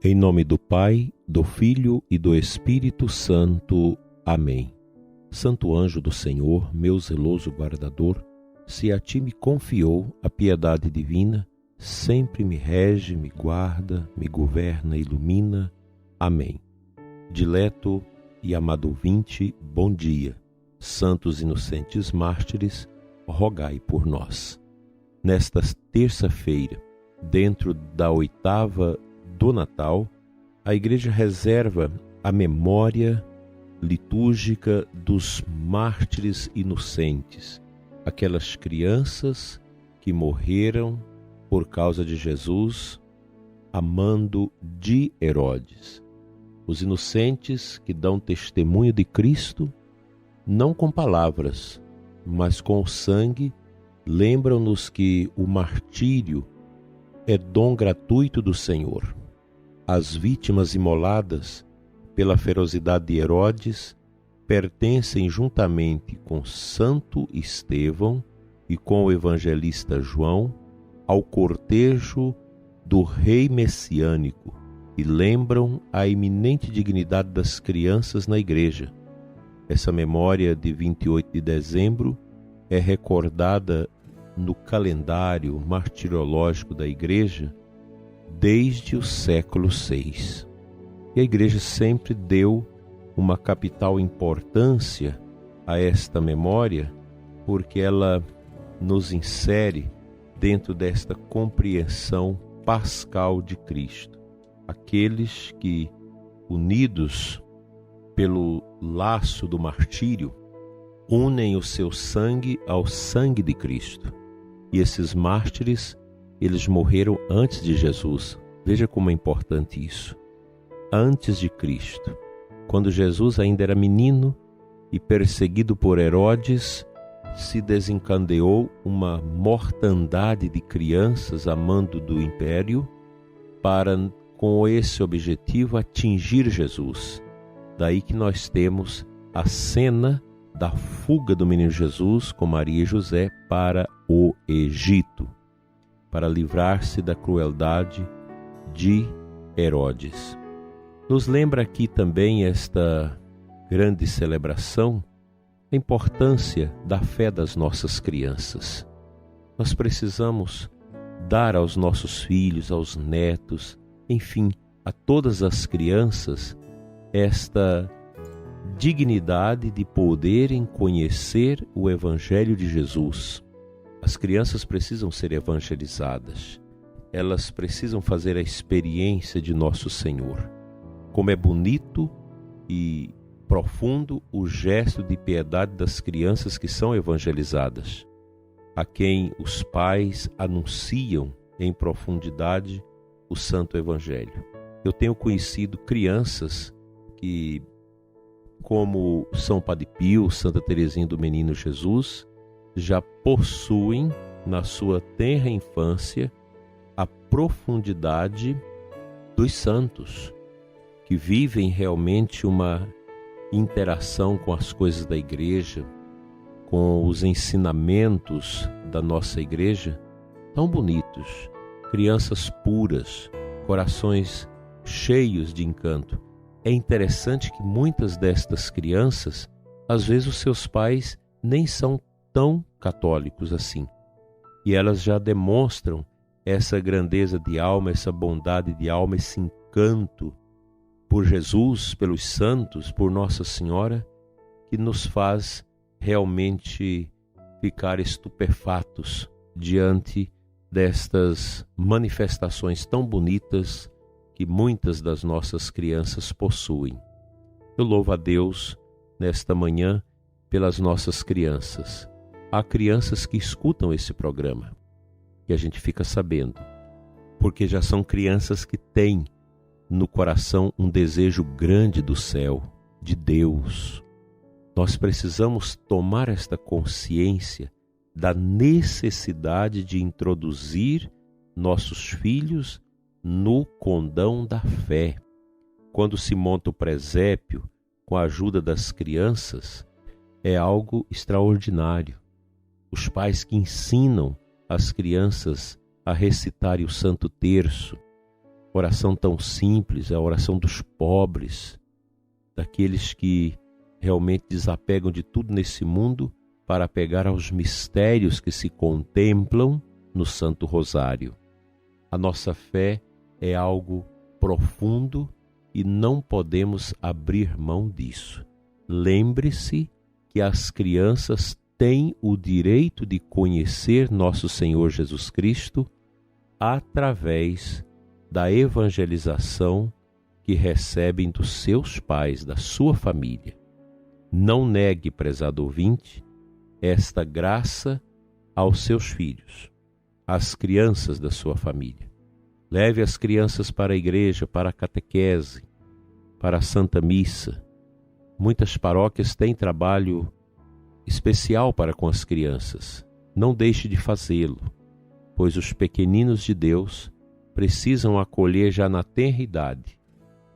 Em nome do Pai, do Filho e do Espírito Santo. Amém. Santo anjo do Senhor, meu zeloso guardador, se a ti me confiou a piedade divina, sempre me rege, me guarda, me governa e ilumina. Amém. Dileto e amado ouvinte, bom dia. Santos inocentes mártires, rogai por nós. Nesta terça-feira, dentro da oitava do Natal, a Igreja reserva a memória litúrgica dos mártires inocentes, aquelas crianças que morreram por causa de Jesus, a mando de Herodes. Os inocentes que dão testemunho de Cristo, não com palavras, mas com o sangue, lembram-nos que o martírio é dom gratuito do Senhor. As vítimas imoladas pela ferocidade de Herodes pertencem juntamente com Santo Estevão e com o evangelista João ao cortejo do rei messiânico e lembram a eminente dignidade das crianças na igreja. Essa memória de 28 de dezembro é recordada no calendário martirológico da igreja desde o século VI. E a igreja sempre deu uma capital importância a esta memória, porque ela nos insere dentro desta compreensão pascal de Cristo. Aqueles que, unidos pelo laço do martírio, unem o seu sangue ao sangue de Cristo. E esses mártires, eles morreram antes de Jesus. Veja como é importante isso. Antes de Cristo, quando Jesus ainda era menino e perseguido por Herodes, se desencadeou uma mortandade de crianças a mando do império para, com esse objetivo, atingir Jesus. Daí que nós temos a cena da fuga do menino Jesus com Maria e José para o Egito, para livrar-se da crueldade de Herodes. Nos lembra aqui também esta grande celebração, a importância da fé das nossas crianças. Nós precisamos dar aos nossos filhos, aos netos, enfim, a todas as crianças, esta dignidade de poderem conhecer o Evangelho de Jesus. As crianças precisam ser evangelizadas. Elas precisam fazer a experiência de nosso Senhor. Como é bonito e profundo o gesto de piedade das crianças que são evangelizadas, a quem os pais anunciam em profundidade o Santo Evangelho. Eu tenho conhecido crianças que, como São Padre Pio, Santa Teresinha do Menino Jesus, já possuem na sua tenra infância a profundidade dos santos, que vivem realmente uma interação com as coisas da igreja, com os ensinamentos da nossa igreja, tão bonitos, crianças puras, corações cheios de encanto. É interessante que muitas destas crianças, às vezes os seus pais nem são tão católicos assim. E elas já demonstram essa grandeza de alma, essa bondade de alma, esse encanto por Jesus, pelos santos, por Nossa Senhora, que nos faz realmente ficar estupefatos diante destas manifestações tão bonitas que muitas das nossas crianças possuem. Eu louvo a Deus nesta manhã pelas nossas crianças. Há crianças que escutam esse programa, que a gente fica sabendo, porque já são crianças que têm no coração um desejo grande do céu, de Deus. Nós precisamos tomar esta consciência da necessidade de introduzir nossos filhos no condão da fé. Quando se monta o presépio com a ajuda das crianças, é algo extraordinário. Os pais que ensinam as crianças a recitarem o Santo Terço, Oração tão simples, é a oração dos pobres, daqueles que realmente desapegam de tudo nesse mundo para apegar aos mistérios que se contemplam no Santo Rosário. A nossa fé é algo profundo e não podemos abrir mão disso. Lembre-se que as crianças têm o direito de conhecer nosso Senhor Jesus Cristo através da evangelização que recebem dos seus pais, da sua família. Não negue, prezado ouvinte, esta graça aos seus filhos, às crianças da sua família. Leve as crianças para a igreja, para a catequese, para a Santa Missa. Muitas paróquias têm trabalho especial para com as crianças. Não deixe de fazê-lo, pois os pequeninos de Deus precisam acolher já na tenra idade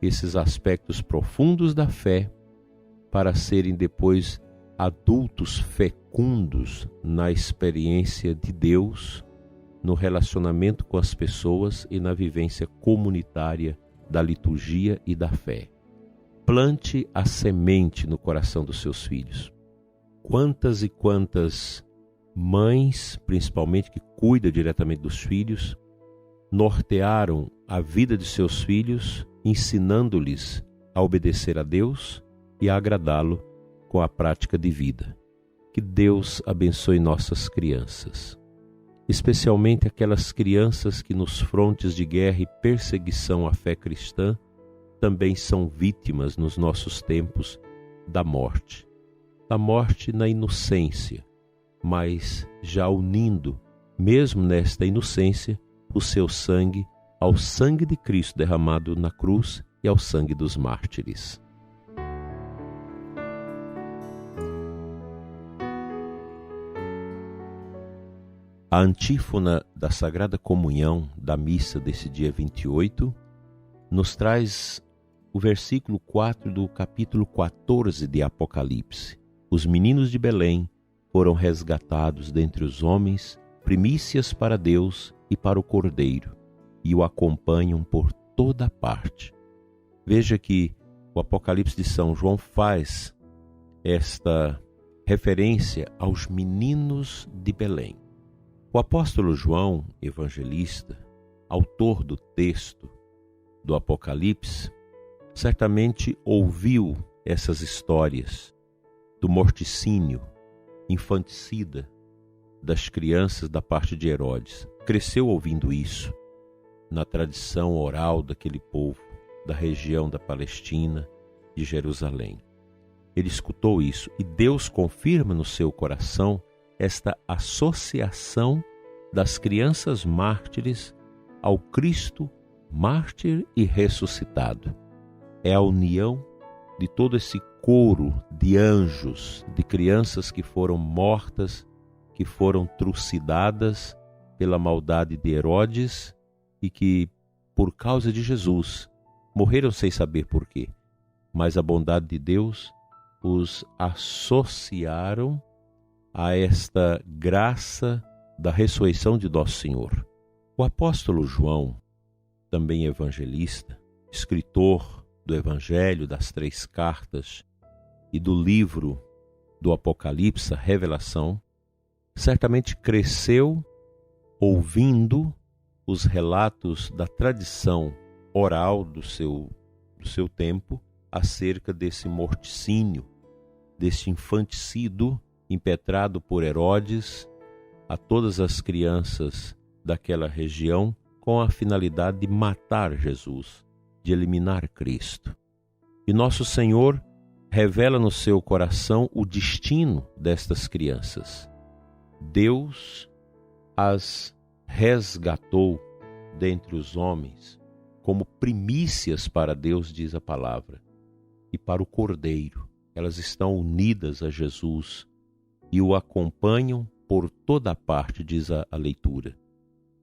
esses aspectos profundos da fé para serem depois adultos fecundos na experiência de Deus, no relacionamento com as pessoas e na vivência comunitária da liturgia e da fé. Plante a semente no coração dos seus filhos. Quantas e quantas mães, principalmente que cuidam diretamente dos filhos, nortearam a vida de seus filhos, ensinando-lhes a obedecer a Deus e a agradá-lo com a prática de vida. Que Deus abençoe nossas crianças, especialmente aquelas crianças que nos frontes de guerra e perseguição à fé cristã também são vítimas nos nossos tempos da morte na inocência, mas já unindo, mesmo nesta inocência, o seu sangue ao sangue de Cristo derramado na cruz e ao sangue dos mártires. A antífona da Sagrada Comunhão da missa desse dia 28 nos traz o versículo 4 do capítulo 14 de Apocalipse. Os meninos de Belém foram resgatados dentre os homens, primícias para Deus e para o Cordeiro, e o acompanham por toda parte. Veja que o Apocalipse de São João faz esta referência aos meninos de Belém. O apóstolo João, evangelista, autor do texto do Apocalipse, certamente ouviu essas histórias do morticínio, infanticida das crianças da parte de Herodes. Cresceu ouvindo isso na tradição oral daquele povo, da região da Palestina, de Jerusalém. Ele escutou isso e Deus confirma no seu coração esta associação das crianças mártires ao Cristo mártir e ressuscitado. É a união de todo esse coro de anjos, de crianças que foram mortas, que foram trucidadas pela maldade de Herodes e que, por causa de Jesus, morreram sem saber por quê. Mas a bondade de Deus os associaram a esta graça da ressurreição de nosso Senhor. O apóstolo João, também evangelista, escritor do Evangelho, das 3 cartas e do livro do Apocalipse, a Revelação, certamente cresceu ouvindo os relatos da tradição oral do seu tempo acerca desse morticínio, desse infanticídio impetrado por Herodes a todas as crianças daquela região com a finalidade de matar Jesus, de eliminar Cristo. E nosso Senhor revela no seu coração o destino destas crianças. Deus as resgatou dentre os homens como primícias para Deus, diz a palavra, e para o Cordeiro. Elas estão unidas a Jesus e o acompanham por toda parte, diz a leitura.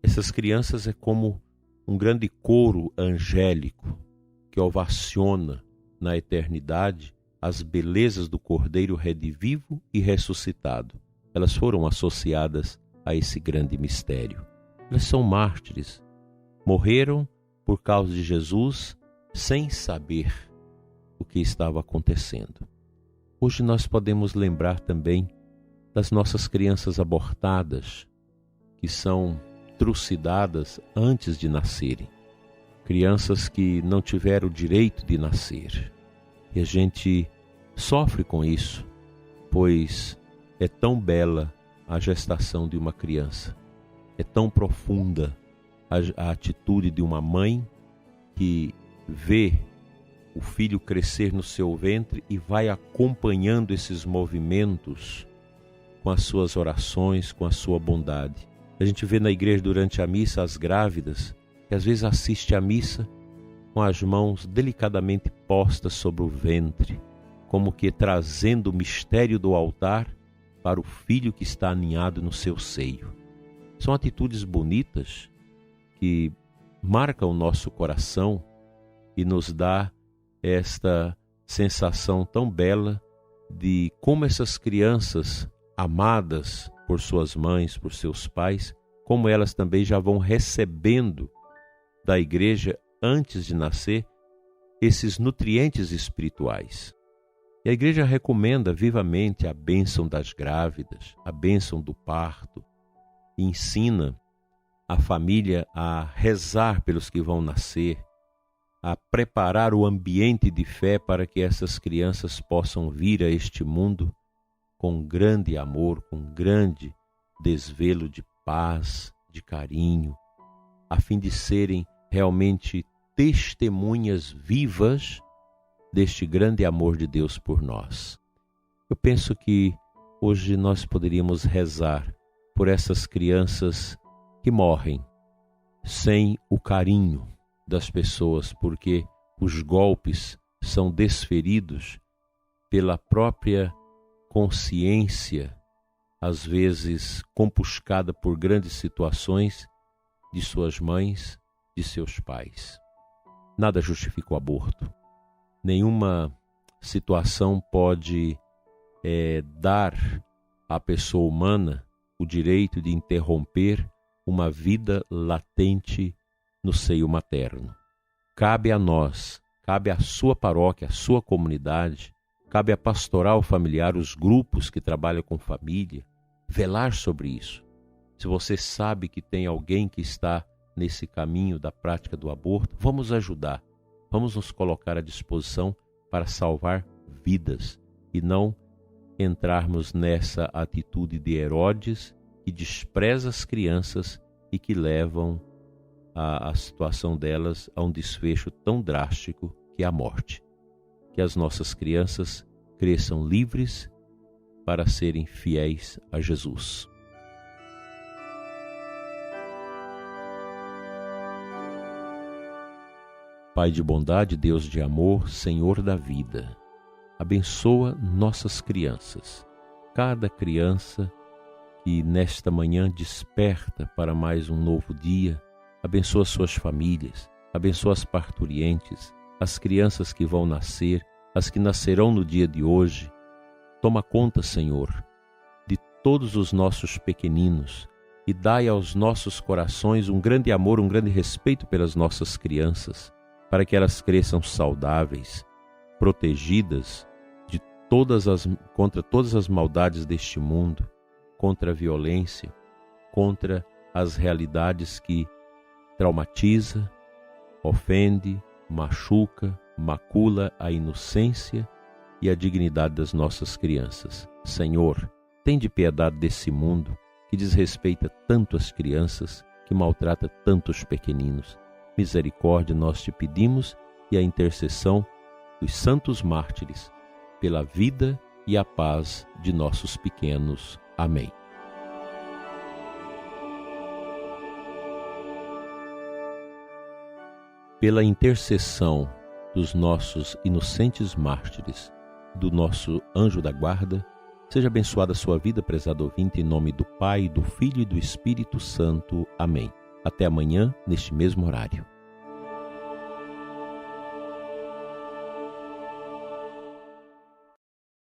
Essas crianças é como um grande coro angélico que ovaciona na eternidade as belezas do Cordeiro redivivo e ressuscitado. Elas foram associadas a esse grande mistério. Elas são mártires, morreram por causa de Jesus, sem saber o que estava acontecendo. Hoje nós podemos lembrar também das nossas crianças abortadas, que são trucidadas antes de nascerem. Crianças que não tiveram o direito de nascer. E a gente sofre com isso, pois é tão bela a gestação de uma criança. É tão profunda a atitude de uma mãe que vê o filho crescer no seu ventre e vai acompanhando esses movimentos com as suas orações, com a sua bondade. A gente vê na igreja durante a missa as grávidas, que às vezes assiste à missa com as mãos delicadamente postas sobre o ventre, como que trazendo o mistério do altar para o filho que está aninhado no seu seio. São atitudes bonitas que marcam o nosso coração e nos dá esta sensação tão bela de como essas crianças amadas por suas mães, por seus pais, como elas também já vão recebendo da igreja, antes de nascer, esses nutrientes espirituais. E a igreja recomenda vivamente a bênção das grávidas, a bênção do parto, e ensina a família a rezar pelos que vão nascer, a preparar o ambiente de fé para que essas crianças possam vir a este mundo com grande amor, com grande desvelo de paz, de carinho, a fim de serem realmente testemunhas vivas deste grande amor de Deus por nós. Eu penso que hoje nós poderíamos rezar por essas crianças que morrem sem o carinho das pessoas, porque os golpes são desferidos pela própria consciência, às vezes compuscada por grandes situações de suas mães, de seus pais. Nada justifica o aborto. Nenhuma situação pode dar à pessoa humana o direito de interromper uma vida latente no seio materno. Cabe a nós, cabe à sua paróquia, à sua comunidade, cabe à pastoral familiar, os grupos que trabalham com família, velar sobre isso. Se você sabe que tem alguém que está nesse caminho da prática do aborto, vamos ajudar, vamos nos colocar à disposição para salvar vidas e não entrarmos nessa atitude de Herodes que despreza as crianças e que levam a situação delas a um desfecho tão drástico que é a morte. Que as nossas crianças cresçam livres para serem fiéis a Jesus. Pai de bondade, Deus de amor, Senhor da vida, abençoa nossas crianças. Cada criança que nesta manhã desperta para mais um novo dia, abençoa suas famílias, abençoa as parturientes, as crianças que vão nascer, as que nascerão no dia de hoje. Toma conta, Senhor, de todos os nossos pequeninos e dai aos nossos corações um grande amor, um grande respeito pelas nossas crianças, para que elas cresçam saudáveis, protegidas contra todas as maldades deste mundo, contra a violência, contra as realidades que traumatiza, ofende, machuca, macula a inocência e a dignidade das nossas crianças. Senhor, tende piedade desse mundo que desrespeita tanto as crianças, que maltrata tanto os pequeninos. Misericórdia nós te pedimos e a intercessão dos santos mártires pela vida e a paz de nossos pequenos. Amém. Pela intercessão dos nossos inocentes mártires, do nosso anjo da guarda, seja abençoada a sua vida, prezado ouvinte, em nome do Pai, do Filho e do Espírito Santo. Amém. Até amanhã, neste mesmo horário.